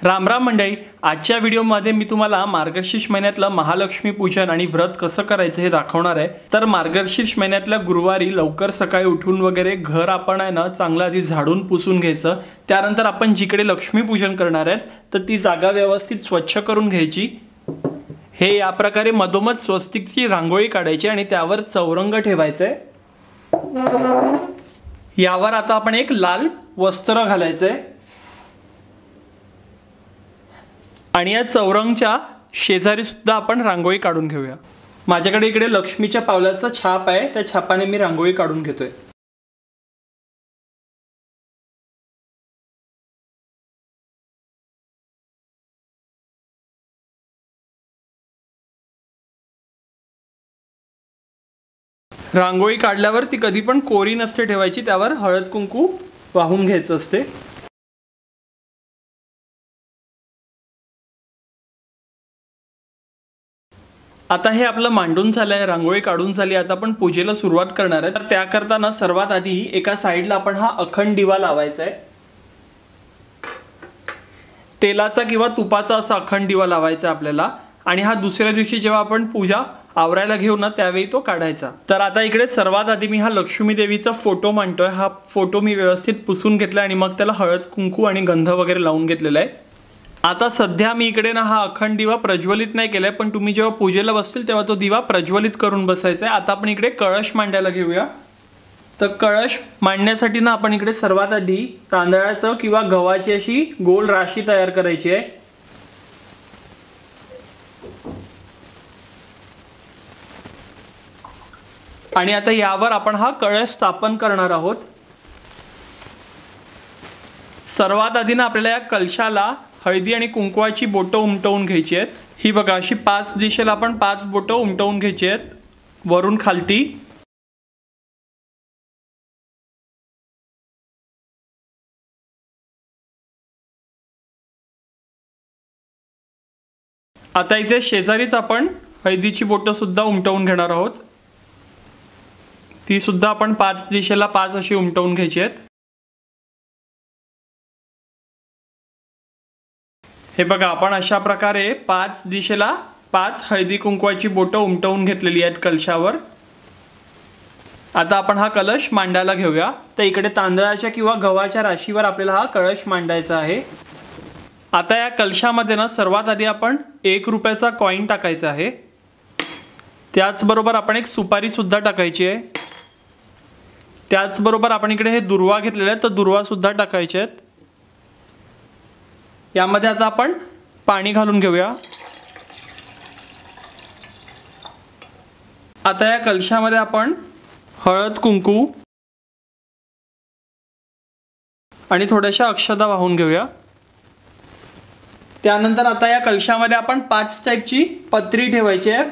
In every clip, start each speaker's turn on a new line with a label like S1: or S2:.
S1: राम राम मंडळी, आजच्या व्हिडिओमध्ये मी तुम्हाला मार्गशीर्ष महिन्यातलं महालक्ष्मी पूजन आणि व्रत कसं करायचं हे दाखवणार आहे। तर मार्गशीर्ष महिन्यातल्या गुरुवारी लवकर सकाळी उठून वगैरे घर आपण आहे ना चांगलं आधी झाडून पुसून घ्यायचं। त्यानंतर आपण जिकडे लक्ष्मी पूजन करणार आहेत तर ती जागा व्यवस्थित स्वच्छ करून घ्यायची। हे या प्रकारे मधोमध स्वस्तिकची रांगोळी काढायची आणि त्यावर चौरंग ठेवायचे। यावर आता आपण एक लाल वस्त्र घालायचे आणि या चौरंगच्या शेजारी सुद्धा आपण रांगोळी काढून घेऊया। माझ्याकडे इकडे लक्ष्मीच्या पावलाचा छाप आहे, त्या छापाने मी रांगोळी काढून घेतोय। रांगोळी काढल्यावर ती कधी पण कोरी नसते ठेवायची, त्यावर हळद कुंकू वाहून घ्यायचं असते। आता हे आपलं मांडून झालंय, रांगोळी काढून झाली। आता आपण पूजेला सुरुवात करणार आहे। तर त्या करताना सर्वात आधी एका साइडला आपण हा अखंड दिवा लावायचा आहे। तेलाचा किंवा तुपाचा असा अखंड दिवा लावायचा आपल्याला। आणि हा दुसऱ्या दिवशी जेव्हा आपण पूजा आवरायला घेऊ ना त्यावेळी तो काढायचा। तर आता इकडे सर्वात आधी मी हा लक्ष्मी देवीचा फोटो मांडतोय। हा फोटो मी व्यवस्थित पुसून घेतला आणि मग त्याला हळद कुंकू आणि गंध वगैरे लावून घेतलेला आहे। आता सध्या मी इकडे ना हा अखंड दिवा प्रज्वलित नाही केलाय, पण तुम्ही जेव्हा पूजेला बसतील तेव्हा तो दिवा प्रज्वलित करून बसायचा आहे। आता आपण इकडे कळश मांडायला घेऊया। तर कळश मांडण्यासाठी ना आपण इकडे सर्वात आधी तांदळाचं किंवा गव्हाची अशी गोल राशी तयार करायची आहे। आणि आता यावर आपण हा कळश स्थापन करणार आहोत। सर्वात आधी ना आपल्याला या कलशाला हळदी आणि कुंकवाची बोटं उमटवून घ्यायची आहेत। ही बघा अशी 5 दिशेला आपण 5 बोटं उमटवून घ्यायची आहेत, वरून खालती। आता इथे शेजारीच आपण हळदीची बोटं सुद्धा उमटवून घेणार आहोत। ती सुद्धा आपण 5 दिशेला 5 अशी उमटवून घ्यायची आहेत। हे बघा आपण अशा प्रकारे 5 दिशेला 5 हळदी कुंकवाची बोटं उमटवून घेतलेली आहेत कलशावर। आता आपण हा कलश मांडायला घेऊया। तर इकडे तांदळाच्या किंवा गव्हाच्या राशीवर आपल्याला हा कलश मांडायचा आहे। आता या कलशामध्ये ना सर्वात आधी आपण 1 रुपयाचा कॉइन टाकायचा आहे। त्याचबरोबर आपण एक सुपारी सुद्धा टाकायची आहे। त्याचबरोबर आपण इकडे हे दुर्वा घेतलेले आहेत, तर दुर्वा सुद्धा टाकायचे आहेत। यामध्ये आता आपण पाणी घालून घेऊया। आता या कलशामध्ये आपण हळद कुंकू आणि थोड्याशा अक्षता वाहून घेऊया। त्यानंतर आता या कलशामध्ये आपण 5 टाईपची पत्री ठेवायची आहे,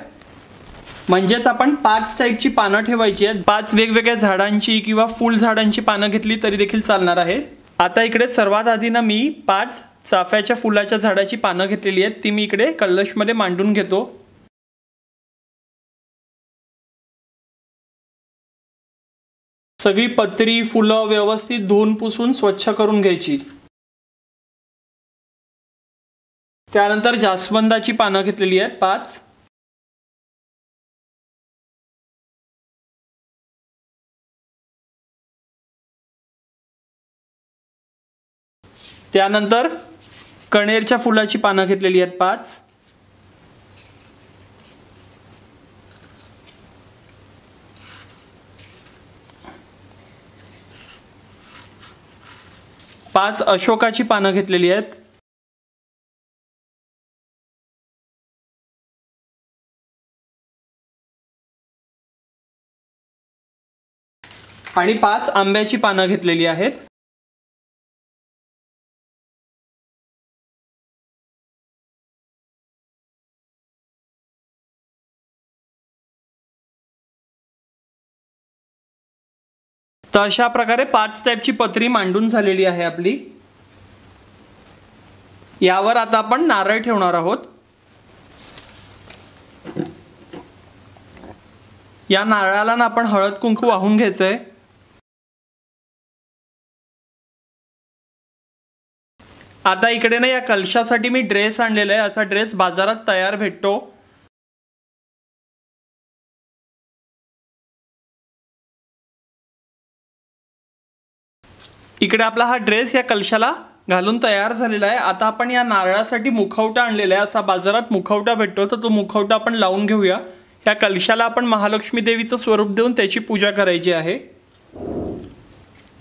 S1: म्हणजेच आपण 5 टाईपची पानं ठेवायची आहेत। 5 वेगवेगळ्या झाडांची किंवा फुल झाडांची पानं घेतली तरी देखील चालणार आहे। आता इकडे सर्वात आधी ना मी 5 चाफ्याच्या फुलाच्या झाडाची पानं घेतलेली आहेत, ती मी इकडे कलशमध्ये मांडून घेतो। सगळी पत्री फुलं व्यवस्थित धुवून पुसून स्वच्छ करून घ्यायची। त्यानंतर जास्वंदाची पानं घेतलेली आहेत 5। त्यानंतर कणेरच्या फुलाची पानं घेतलेली आहेत 5। पाच अशोकाची पानं घेतलेली आहेत। आणि 5 आंब्याची पानं घेतलेली आहेत। तर अशा प्रकारे 5 टाईपची पत्री मांडून झालेली आहे आपली। यावर आता आपण नारळ ठेवणार आहोत। या नारळाला ना आपण हळद कुंकू वाहून घ्यायचंय। आता इकडे ना या कलशासाठी मी ड्रेस आणलेला आहे। असा ड्रेस बाजारात तयार भेटतो। इकडे आपला हा ड्रेस या कलशाला घालून तयार झालेला आहे। आता आपण या नारळासाठी मुखवटा आणलेला आहे। असा बाजारात मुखवटा भेटतो, तर तो मुखवटा आपण लावून घेऊया। या कलशाला आपण महालक्ष्मी देवीचं स्वरूप देऊन त्याची पूजा करायची आहे।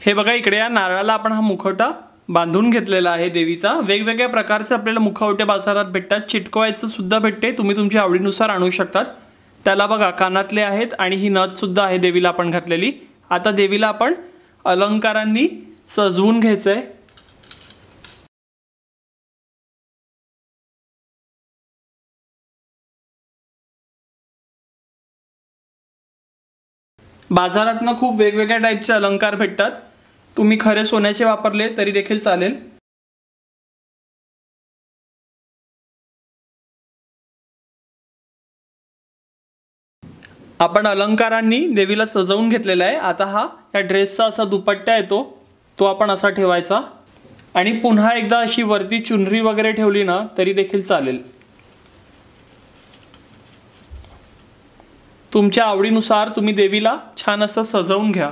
S1: हे बघा, इकडे या नारळाला आपण हा मुखवटा बांधून घेतलेला आहे देवीचा। वेगवेगळ्या प्रकारचे आपल्याला मुखवटे बाजारात भेटतात, चिटकवायचं सुद्धा भेटते, तुम्ही तुमच्या आवडीनुसार आणू शकतात। त्याला बघा कानातले आहेत आणि ही नथ सुद्धा आहे देवीला आपण घातलेली। आता देवीला आपण अलंकारांनी सजवून घ्यायचंय। बाजारात ना खूप वेगवेगळ्या टाईपचे अलंकार भेटतात, तुम्ही खरे सोन्याचे वापरले तरी देखील चालेल। आपण अलंकारांनी देवीला सजवून घेतलेला आहे। आता हा या ड्रेसचा असा दुपट्टा येतो, तो आपण असा ठेवायचा आणि पुन्हा एकदा अशी वरती चुनरी वगैरे ठेवली ना तरी देखील चालेल। तुमच्या आवडीनुसार तुम्ही देवीला छान असं सजवून घ्या।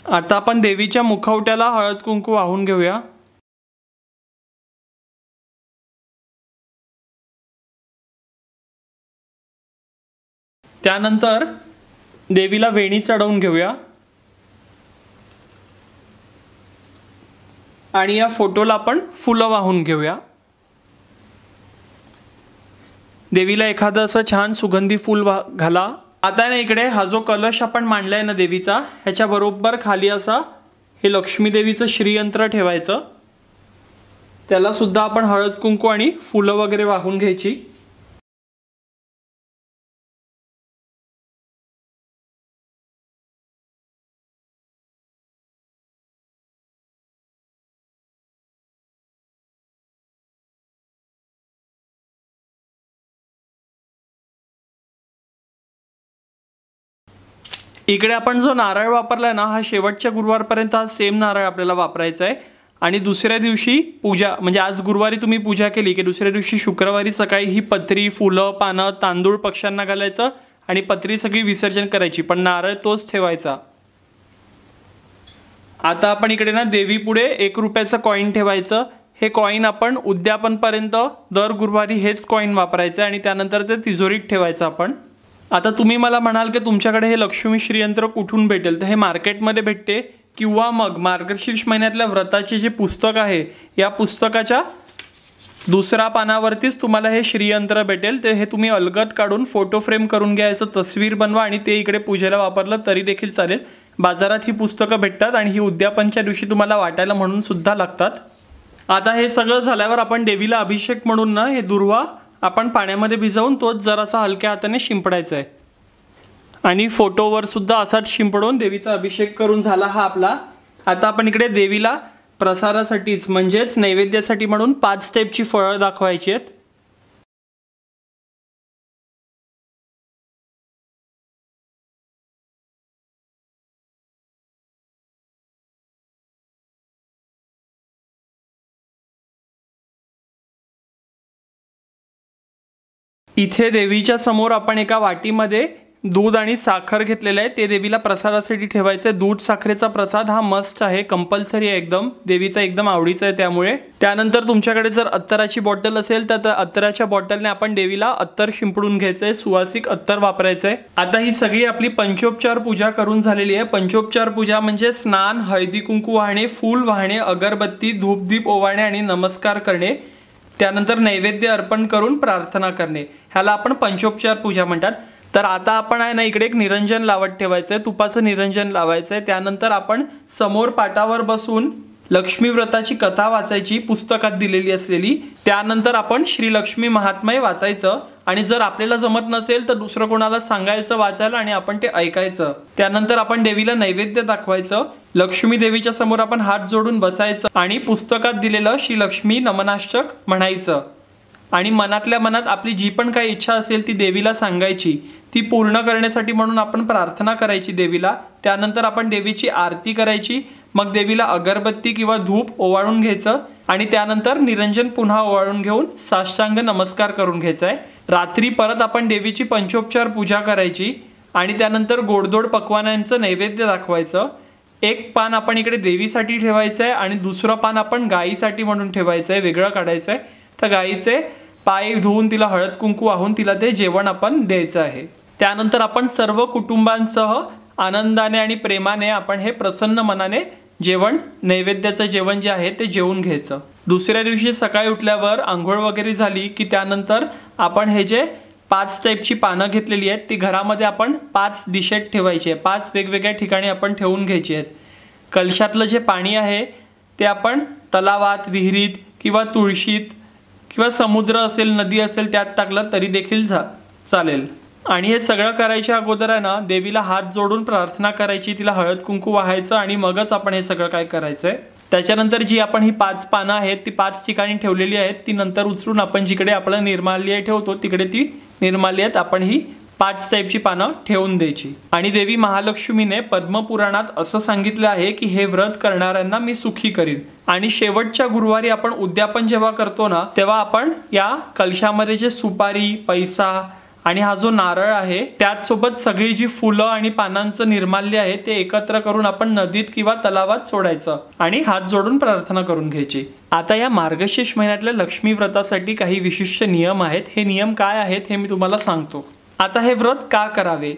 S1: आता आपण देवीच्या मुखवट्याला हळद कुंकू वाहून घेऊया। त्यानंतर देवीला वेणी चढवून घेऊया आणि या फोटोला आपण फुलं वाहून घेऊया। देवीला एखादं असं छान सुगंधी फूल घाला। आता ना इकडे हा जो कलश आपण मांडलाय ना देवीचा, ह्याच्या बरोबर खाली असा हे लक्ष्मी देवीचं श्रीयंत्र ठेवायचं। त्याला सुद्धा आपण हळद कुंकू आणि फुलं वगैरे वाहून घ्यायची। इकडे आपण जो नारळ वापरलाय ना, हा शेवटच्या गुरुवारपर्यंत हा सेम नारळ आपल्याला वापरायचा आहे। आणि दुसऱ्या दिवशी पूजा, म्हणजे आज गुरुवारी तुम्ही पूजा केली की दुसऱ्या दिवशी शुक्रवारी सकाळी ही पत्री, फुलं, पानं, तांदूळ पक्ष्यांना घालायचं आणि पत्री सगळी विसर्जन करायची, पण नारळ तोच ठेवायचा। आता आपण इकडे ना देवी पुढे 1 रुपयाचं कॉईन ठेवायचं। हे कॉईन आपण उद्यापनपर्यंत दर गुरुवारी हेच कॉईन वापरायचं आणि त्यानंतर ते तिजोरीत ठेवायचं आपण। आता तुम्ही मला म्हणाल की तुमच्याकडे हे लक्ष्मी श्रीयंत्र कुठून भेटेल, तर हे मार्केटमध्ये भेटते किंवा मग मार्गशीर्ष महिन्यातल्या व्रताचे जे पुस्तक आहे या पुस्तकाच्या दुसऱ्या पानावरतीच तुम्हाला हे श्रीयंत्र भेटेल। ते हे तुम्ही अलगद काढून फोटो फ्रेम करून घ्यायचं, तस्वीर बनवा आणि ते इकडे पूजेला वापरलं तरी देखील चालेल। बाजारात ही पुस्तकं भेटतात आणि ही उद्यापनच्या दिवशी तुम्हाला वाटायला म्हणून सुद्धा लागतात। आता हे सगळं झाल्यावर आपण देवीला अभिषेक म्हणून ना हे दुर्वा आपण पाण्यामध्ये भिजवून तोच जरासा हलक्या हाताने शिंपडायचा आहे आणि फोटोवर सुद्धा असाच शिंपडून देवीचा अभिषेक करून झाला हा आपला। आता आपण इकडे देवीला प्रसादासाठीच म्हणजेच नैवेद्यासाठी म्हणून 5 स्टेपची फळं दाखवायची आहेत। इथे देवीच्या समोर आपण एका वाटीमध्ये दूध आणि साखर घेतलेलं आहे, ते देवीला प्रसादासाठी ठेवायचं आहे। दूध साखरेचा प्रसाद हा मस्ट आहे, कंपल्सरी आहे एकदम, देवीचा एकदम आवडीचा आहे त्यामुळे। त्यानंतर तुमच्याकडे जर अत्तराची बॉटल असेल तर त्या अत्तराच्या बॉटलने आपण देवीला अत्तर शिंपडून घ्यायचं आहे, सुवासिक अत्तर वापरायचं आहे। आता ही सगळी आपली पंचोपचार पूजा करून झालेली आहे। पंचोपचार पूजा म्हणजे स्नान, हळदी कुंकू वाहणे, फूल वाहणे, अगरबत्ती, धूपदीप ओवाळणे आणि नमस्कार करणे, त्यानंतर नैवेद्य अर्पण करून प्रार्थना करणे, ह्याला आपण पंचोपचार पूजा म्हणतात। तर आता आपण आहे ना इकडे एक निरंजन लावत ठेवायचं आहे, तुपाचं निरंजन लावायचं आहे। त्यानंतर आपण समोर पाटावर बसून लक्ष्मी व्रताची कथा वाचायची, पुस्तकात दिलेली असलेली। त्यानंतर आपण श्री लक्ष्मी महात्म्य वाचायचं आणि जर आपल्याला जमत नसेल तर दुसरं कोणाला सांगायचं वाचायला आणि आपण ते ऐकायचं। त्यानंतर आपण देवीला नैवेद्य दाखवायचं, लक्ष्मी देवीच्या समोर आपण हात जोडून बसायचं आणि पुस्तकात दिलेलं श्री लक्ष्मी नमनाष्टक म्हणायचं आणि मनातल्या मनात आपली जी पण काही इच्छा असेल ती देवीला सांगायची, ती पूर्ण करण्यासाठी म्हणून आपण प्रार्थना करायची देवीला। त्यानंतर आपण देवीची आरती करायची, मग देवीला अगरबत्ती किंवा धूप ओवाळून घ्यायचं आणि त्यानंतर निरंजन पुन्हा ओवाळून घेऊन साष्टांग नमस्कार करून घ्यायचा आहे। रात्री परत आपण देवीची पंचोपचार पूजा करायची आणि त्यानंतर गोडधोड पक्वानांचं नैवेद्य दाखवायचं। एक पान आपण इकडे देवीसाठी ठेवायचं आहे आणि दुसरं पान आपण गायीसाठी म्हणून ठेवायचं आहे, वेगळं काढायचं आहे। तर गायीचे पाय धुवून तिला हळद कुंकू वाहून तिला ते जेवण आपण द्यायचं आहे। त्यानंतर आपण सर्व कुटुंबांसह आनंदाने आणि प्रेमाने आपण हे प्रसन्न मनाने जेवण, नैवेद्याचं जेवण जे आहे ते जेवून घ्यायचं। दुसऱ्या दिवशी सकाळी उठल्यावर आंघोळ वगैरे झाली की त्यानंतर आपण हे जे 5 टाईपची पानं घेतलेली आहेत ती घरामध्ये आपण 5 दिशेत ठेवायची आहे, 5 वेगवेगळ्या ठिकाणी आपण ठेवून घ्यायची आहेत। कलशातलं जे पाणी आहे ते आपण तलावात, विहिरीत किंवा तुळशीत किंवा समुद्र असेल, नदी असेल त्यात टाकलं तरी देखील चालेल। आणि हे सगळं करायच्या अगोदर आहे ना देवीला हात जोडून प्रार्थना करायची, तिला हळद कुंकू वाहायचं आणि मगच आपण हे सगळं काय करायचंय। त्याच्यानंतर जी आपण ही 5 पानं आहेत ती 5 ठिकाणी ठेवलेली आहेत ती नंतर उचलून आपण जिकडे आपलं निर्माल्य ठेवतो तिकडे ती निर्माल्यात आपण ही 5 टाईपची पानं ठेवून द्यायची। आणि देवी महालक्ष्मीने पद्मपुराणात असं सांगितलं आहे की हे व्रत करणाऱ्यांना मी सुखी करीन। आणि शेवटच्या गुरुवारी आपण उद्यापन जेव्हा करतो ना तेव्हा आपण या कलशामध्ये जे सुपारी, पैसा आणि हा जो नारळ आहे त्याचसोबत सगळी जी फुलं आणि पानांचं निर्माल्य आहे ते एकत्र करून आपण नदीत किंवा तलावात सोडायचं आणि हात जोडून प्रार्थना करून घ्यायची। आता या मार्गशीर्ष महिन्यातल्या लक्ष्मी व्रतासाठी काही विशिष्ट नियम आहेत। हे नियम काय आहेत हे मी तुम्हाला सांगतो। आता हे व्रत का करावे,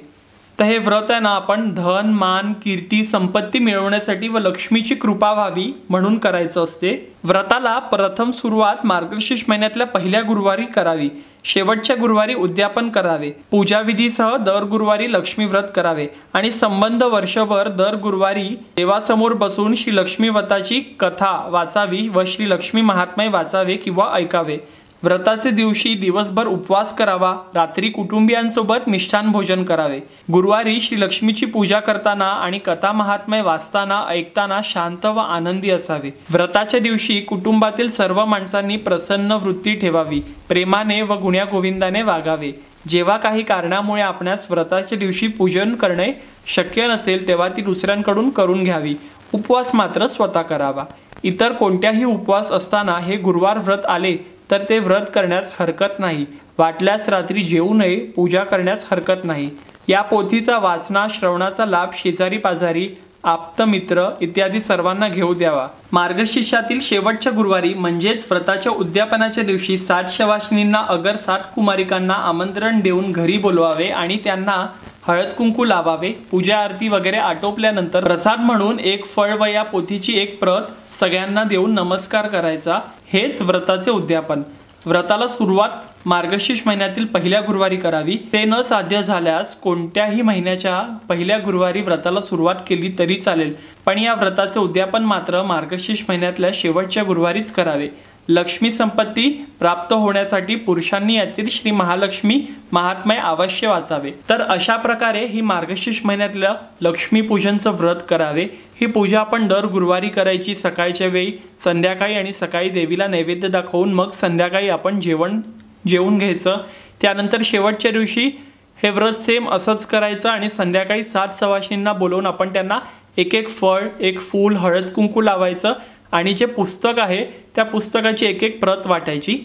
S1: तर हे व्रत आहे ना आपण धन, मान, कीर्ती, संपत्ती मिळवण्यासाठी व लक्ष्मीची कृपा व्हावी म्हणून करायचं असते। व्रताला प्रथम सुरुवात मार्गशीर्ष महिन्यातल्या पहिल्या गुरुवारी करावी, शेवटच्या गुरुवारी उद्यापन करावे, पूजाविधीसह दर गुरुवारी लक्ष्मी व्रत करावे आणि संबंध वर्षभर दर गुरुवारी देवासमोर बसून श्री लक्ष्मी व्रताची कथा वाचावी व श्री लक्ष्मी महात्म्य वाचावे किंवा ऐकावे। व्रताचे दिवशी दिवसभर उपवास करावा, रात्री कुटुंबियांसोबत मिष्ठान भोजन करावे। गुरुवारी श्री लक्ष्मीची पूजा करताना आणि कथा महात्म्य वाचताना ऐकताना शांत व आनंदी असावे। व्रताच्या दिवशी कुटुंबातील सर्व माणसांनी प्रसन्न वृत्ती ठेवावी, प्रेमाने व गुण्यागोविंदाने वागावे। जेव्हा काही कारणामुळे आपणास व्रताच्या दिवशी पूजन करणे शक्य नसेल तेव्हा ती दुसऱ्यांकडून करून घ्यावी, उपवास मात्र स्वतः करावा। इतर कोणत्याही उपवास असताना हे गुरुवार व्रत आले तर ते व्रत करण्यास हरकत नाही, वाटल्यास रात्री जेवू नये, पूजा करण्यास हरकत नाही। या पोथीचा वाचना श्रवणाचा लाभ शेजारी पाजारी, आप्तमित्र इत्यादी सर्वांना घेऊ द्यावा। मार्गशीर्षातील शेवटच्या गुरुवारी म्हणजेच व्रताच्या उद्यापनाच्या दिवशी 7 शवाशिनींना अगर 7 कुमारिकांना आमंत्रण देऊन घरी बोलवावे आणि त्यांना हळद कुंकू लावावे। पूजा आरती वगैरे आटोपल्यानंतर प्रसाद म्हणून एक फळ व या पोथीची एक प्रत सगळ्यांना देऊन नमस्कार करायचा। हेच व्रताचे उद्यापन। व्रताला सुरुवात मार्गशीर्ष महिन्यातील पहिल्या गुरुवारी करावी। ते न साध्य झाल्यास कोणत्याही महिन्याच्या पहिल्या गुरुवारी व्रताला सुरुवात केली तरी चालेल, पण या व्रताचे उद्यापन मात्र मार्गशीर्ष महिन्यातल्या शेवटच्या गुरुवारीच करावे। लक्ष्मी संपत्ती प्राप्त होण्यासाठी पुरुषांनी यातील श्री महालक्ष्मी महात्म्य अवश्य वाचावे। तर अशा प्रकारे ही मार्गशीर्ष महिन्यातल्या लक्ष्मी पूजनचं व्रत करावे। ही पूजा आपण दर गुरुवारी करायची, सकाळच्या वेळी, संध्याकाळी आणि सकाळी देवीला नैवेद्य दाखवून मग संध्याकाळी आपण जेवून घ्यायचं। त्यानंतर शेवटच्या दिवशी हे व्रत सेम असंच करायचं आणि संध्याकाळी 7 सवाशिनींना बोलवून आपण त्यांना एक एक फळ, एक फूल, हळद कुंकू लावायचं आणि जे पुस्तक आहे त्या पुस्तकाची एक एक प्रत वाटायची।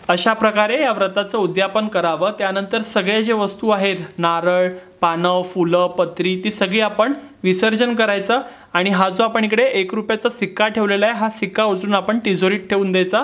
S1: अशा प्रकारे या व्रताचं उद्यापन करावं। त्यानंतर सगळे जे वस्तू आहेत, नारळ, पानं, फुलं, पत्री, ती सगळी आपण विसर्जन करायचं आणि हा जो आपण इकडे 1 रुपयाचा सिक्का ठेवलेला आहे हा सिक्का उचलून आपण तिजोरीत ठेवून द्यायचा।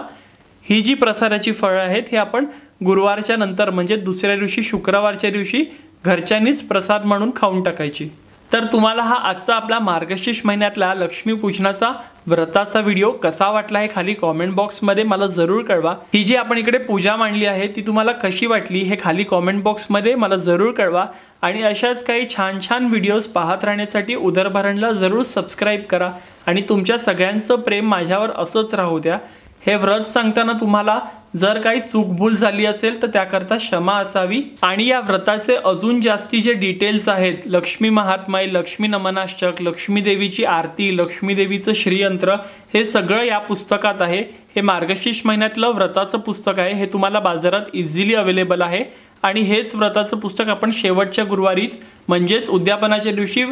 S1: ही जी प्रसादाची फळं आहेत हे आपण गुरुवारच्या नंतर म्हणजे दुसऱ्या दिवशी शुक्रवारच्या दिवशी घरच्यांनीच प्रसाद म्हणून खाऊन टाकायची। तर तुम्हाला हा आजचा आपला मार्गशीर्ष महिन्यातला लक्ष्मी पूजनाचा व्रताचा व्हिडिओ कसा वाटला हे खाली कॉमेंट बॉक्समध्ये मला जरूर कळवा। ही जी आपण इकडे पूजा मांडली आहे ती तुम्हाला कशी वाटली हे खाली कॉमेंट बॉक्समध्ये मला जरूर कळवा आणि अशाच काही छान छान व्हिडिओज पाहत राहण्यासाठी उदरभरणला जरूर सबस्क्राईब करा आणि तुमच्या सगळ्यांचं प्रेम माझ्यावर असंच राहू द्या। हे व्रत सांगताना तुम्हाला जर काही चूकभूल झाली असेल तर त्याकरता क्षमा असावी आणि या व्रताचे अजून जास्ती जे डिटेल्स आहेत, लक्ष्मी महात्म्य, लक्ष्मी नमनाष्टक, लक्ष्मी देवीची आरती, लक्ष्मी देवीचं श्रीयंत्र, हे सगळं या पुस्तकात आहे। हे मार्गशीर्ष महिन्यातलं व्रताचं पुस्तक आहे, हे तुम्हाला बाजारात इझिली अवेलेबल आहे आणि हेच व्रताचं पुस्तक आपण शेवटच्या गुरुवारीच म्हणजेच उद्यापनाच्या दिवशी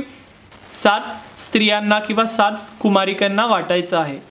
S1: 7 स्त्रियांना किंवा 7 कुमारिकांना वाटायचं आहे.